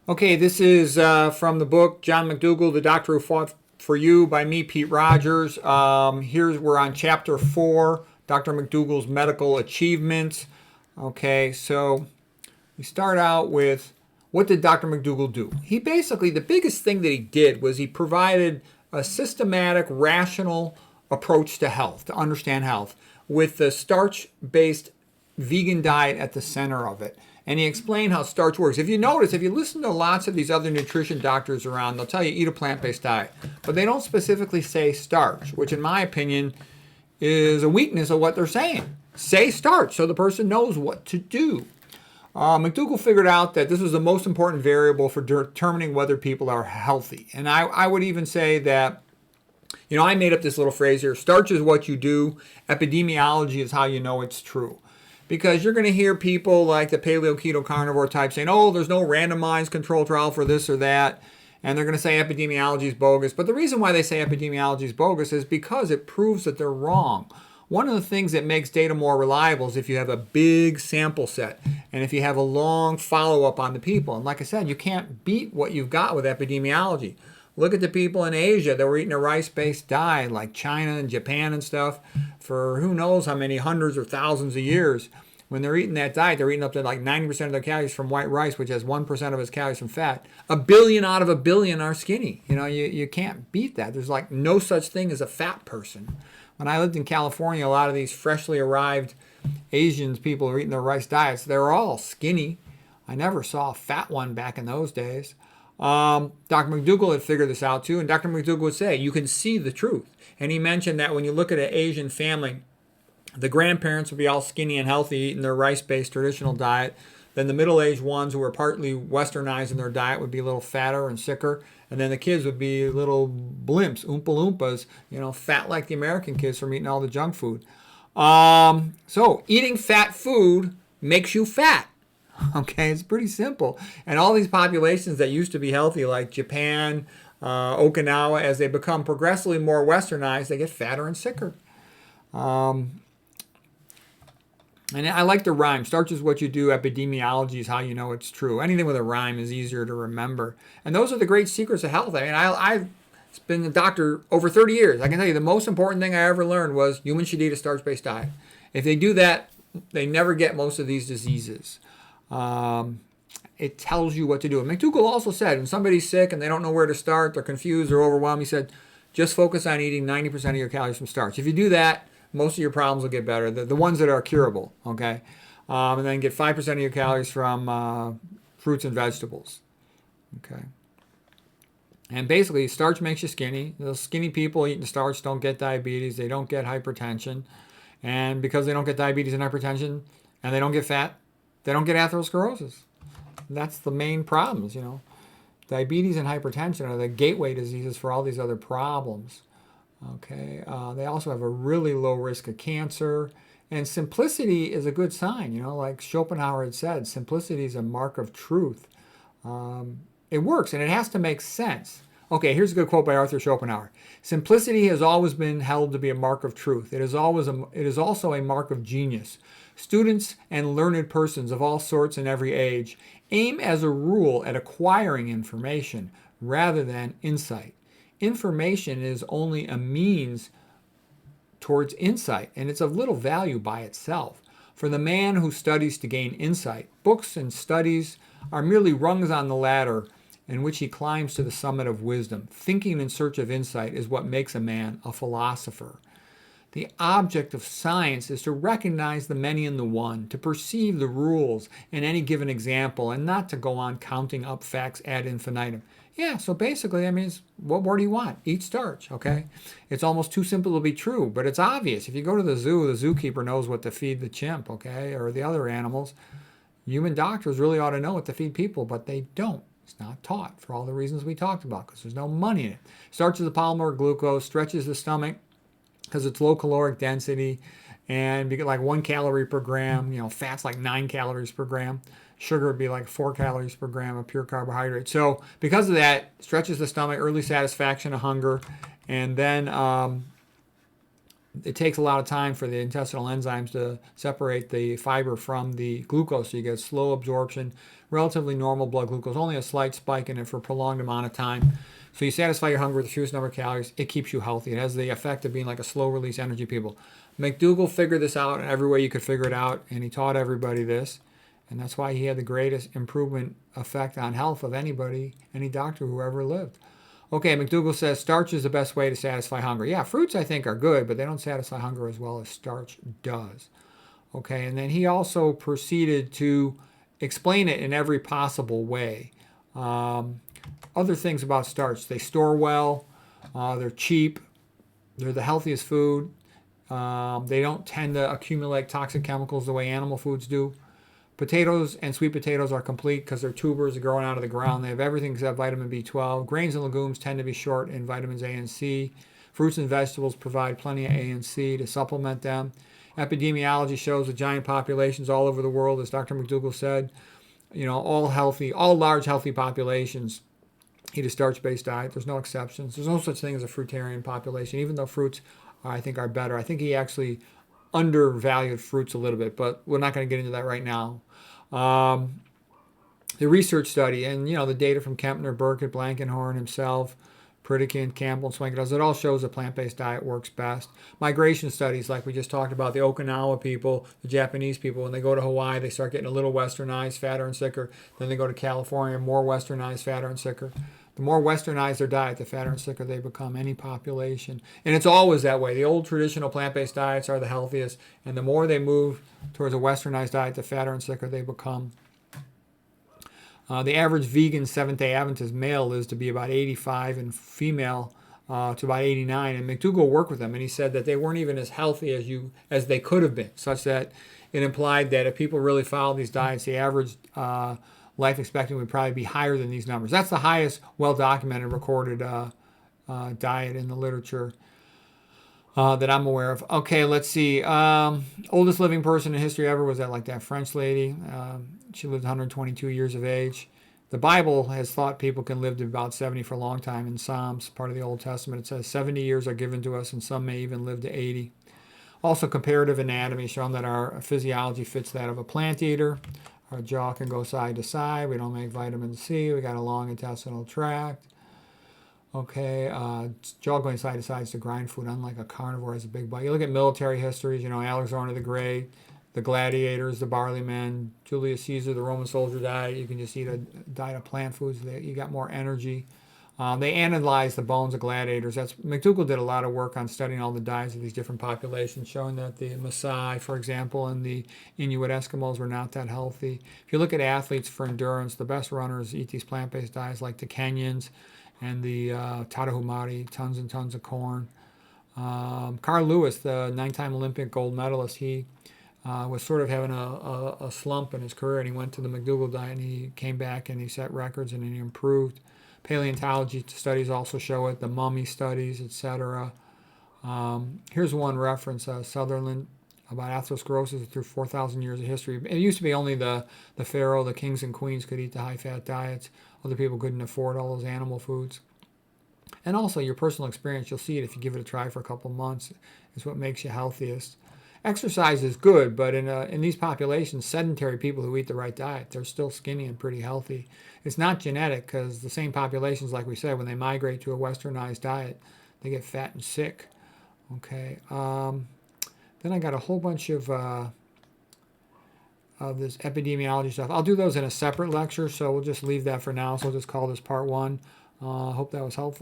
Okay, this is from the book John McDougall, The Doctor Who Fought for You by me, Pete Rogers. We're on chapter 4, Dr. McDougall's medical achievements. Okay, so we start out with what did Dr. McDougall do? He basically, the biggest thing that he did was he provided a systematic, rational approach to health, to understand health, with the starch based vegan diet at the center of it. And he explained how starch works. If you notice, if you listen to lots of these other nutrition doctors around, they'll tell you eat a plant-based diet. But they don't specifically say starch, which in my opinion is a weakness of what they're saying. Say starch so the person knows what to do. McDougall figured out that this was the most important variable for determining whether people are healthy. And I would even say that, I made up this little phrase here: starch is what you do, epidemiology is how you know it's true. Because you're going to hear people like the paleo keto carnivore type saying, oh, there's no randomized control trial for this or that. And they're going to say epidemiology is bogus. But the reason why they say epidemiology is bogus is because it proves that they're wrong. One of the things that makes data more reliable is if you have a big sample set and if you have a long follow-up on the people. And like I said, you can't beat what you've got with epidemiology. Look at the people in Asia that were eating a rice-based diet, like China and Japan and stuff, for who knows how many hundreds or thousands of years. When they're eating that diet, they're eating up to like 90% of their calories from white rice, which has 1% of its calories from fat. A billion out of a billion are skinny. You can't beat that. There's like no such thing as a fat person. When I lived in California, a lot of these freshly arrived Asians, people who are eating their rice diets, they're all skinny. I never saw a fat one back in those days. Dr. McDougall had figured this out too, and Dr. McDougall would say, you can see the truth. And he mentioned that when you look at an Asian family, the grandparents would be all skinny and healthy, eating their rice-based traditional diet. Then the middle-aged ones who were partly westernized in their diet would be a little fatter and sicker. And then the kids would be little blimps, Oompa Loompas, fat like the American kids from eating all the junk food. So eating fat food makes you fat. Okay, it's pretty simple. And all these populations that used to be healthy, like Japan, Okinawa, as they become progressively more westernized, they get fatter and sicker. And I like the rhyme. Starch is what you do. Epidemiology is how you know it's true. Anything with a rhyme is easier to remember. And those are the great secrets of health. I've been a doctor over 30 years. I can tell you the most important thing I ever learned was humans should eat a starch-based diet. If they do that, they never get most of these diseases. It tells you what to do. And McDougall also said, when somebody's sick and they don't know where to start, they're confused or overwhelmed, he said, just focus on eating 90% of your calories from starch. If you do that, most of your problems will get better, the ones that are curable, okay? And then get 5% of your calories from fruits and vegetables, okay? And basically, starch makes you skinny. Those skinny people eating starch don't get diabetes. They don't get hypertension. And because they don't get diabetes and hypertension and they don't get fat, they don't get atherosclerosis. That's the main problems, Diabetes and hypertension are the gateway diseases for all these other problems. Okay, they also have a really low risk of cancer, and simplicity is a good sign. Like Schopenhauer had said, simplicity is a mark of truth. It works, and it has to make sense. Okay, here's a good quote by Arthur Schopenhauer: "Simplicity has always been held to be a mark of truth. It is also a mark of genius. Students and learned persons of all sorts and every age aim as a rule at acquiring information rather than insight. Information is only a means towards insight, and it's of little value by itself. For the man who studies to gain insight, books and studies are merely rungs on the ladder in which he climbs to the summit of wisdom. Thinking in search of insight is what makes a man a philosopher. The object of science is to recognize the many in the one, to perceive the rules in any given example, and not to go on counting up facts ad infinitum." Yeah, so basically, what more do you want? Eat starch, okay? It's almost too simple to be true, but it's obvious. If you go to the zoo, the zookeeper knows what to feed the chimp, okay, or the other animals. Human doctors really ought to know what to feed people, but they don't. It's not taught for all the reasons we talked about, because there's no money in it. Starch is a polymer of glucose, stretches the stomach because it's low caloric density, and you get like 1 calorie per gram. Fat's like 9 calories per gram. Sugar would be like 4 calories per gram of pure carbohydrate. So because of that, stretches the stomach, early satisfaction of hunger, and then it takes a lot of time for the intestinal enzymes to separate the fiber from the glucose, so you get slow absorption, relatively normal blood glucose, only a slight spike in it for a prolonged amount of time. So you satisfy your hunger with the fewest number of calories. It keeps you healthy. It has the effect of being like a slow release energy people. McDougall figured this out in every way you could figure it out, and he taught everybody this. And that's why he had the greatest improvement effect on health of anybody, any doctor who ever lived. Okay, McDougall says starch is the best way to satisfy hunger. Yeah, fruits I think are good, but they don't satisfy hunger as well as starch does. Okay, and then he also proceeded to explain it in every possible way. Other things about starch: they store well, they're cheap, they're the healthiest food. They don't tend to accumulate toxic chemicals the way animal foods do. Potatoes and sweet potatoes are complete because they're tubers growing out of the ground. They have everything except vitamin B12. Grains and legumes tend to be short in vitamins A and C. Fruits and vegetables provide plenty of A and C to supplement them. Epidemiology shows that giant populations all over the world, as Dr. Mcdougall said, all healthy, all large healthy populations eat a starch-based diet. There's no exceptions. There's no such thing as a fruitarian population, even though fruits, I think, are better. I think he actually undervalued fruits a little bit, but we're not going to get into that right now. The research study and the data from Kempner, Burkett, Blankenhorn himself, Pritikin, Campbell, and Swank, it all shows a plant-based diet works best. Migration studies, like we just talked about, the Okinawa people, the Japanese people, when they go to Hawaii, they start getting a little westernized, fatter and sicker. Then they go to California, more westernized, fatter and sicker. The more westernized their diet, the fatter and sicker they become, any population. And it's always that way. The old traditional plant-based diets are the healthiest, and the more they move towards a westernized diet, the fatter and sicker they become. The average vegan Seventh-day Adventist male is to be about 85 and female to about 89. And McDougall worked with them, and he said that they weren't even as healthy as they could have been, such that it implied that if people really followed these diets, the average life expectancy would probably be higher than these numbers. That's the highest well-documented recorded diet in the literature that I'm aware of. Okay, let's see. Oldest living person in history ever was that French lady. She lived 122 years of age. The Bible has thought people can live to about 70 for a long time. In Psalms, part of the Old Testament, it says 70 years are given to us, and some may even live to 80. Also, comparative anatomy shown that our physiology fits that of a plant eater. Our jaw can go side to side. We don't make vitamin C. We got a long intestinal tract. Okay, jaw going side to side is to grind food, unlike a carnivore has a big bite. You look at military histories, Alexander the Great, the gladiators, the barley men, Julius Caesar, the Roman soldier diet. You can just eat a diet of plant foods. You got more energy. They analyzed the bones of gladiators. McDougall did a lot of work on studying all the diets of these different populations, showing that the Maasai, for example, and the Inuit Eskimos were not that healthy. If you look at athletes for endurance, the best runners eat these plant-based diets, like the Kenyans and the Tarahumari, tons and tons of corn. Carl Lewis, the 9-time Olympic gold medalist, he was sort of having a slump in his career, and he went to the McDougall diet, and he came back and he set records and he improved. Paleontology studies also show it, the mummy studies, etc. Here's one reference, Sutherland, about atherosclerosis through 4,000 years of history. It used to be only the pharaoh, the kings and queens could eat the high-fat diets. Other people couldn't afford all those animal foods. And also your personal experience, you'll see it if you give it a try for a couple months, is what makes you healthiest. Exercise is good, but in these populations, sedentary people who eat the right diet, they're still skinny and pretty healthy. It's not genetic, because the same populations, like we said, when they migrate to a westernized diet, they get fat and sick. Okay. Then I got a whole bunch of this epidemiology stuff. I'll do those in a separate lecture, so we'll just leave that for now. So we'll just call this part 1. Hope that was helpful.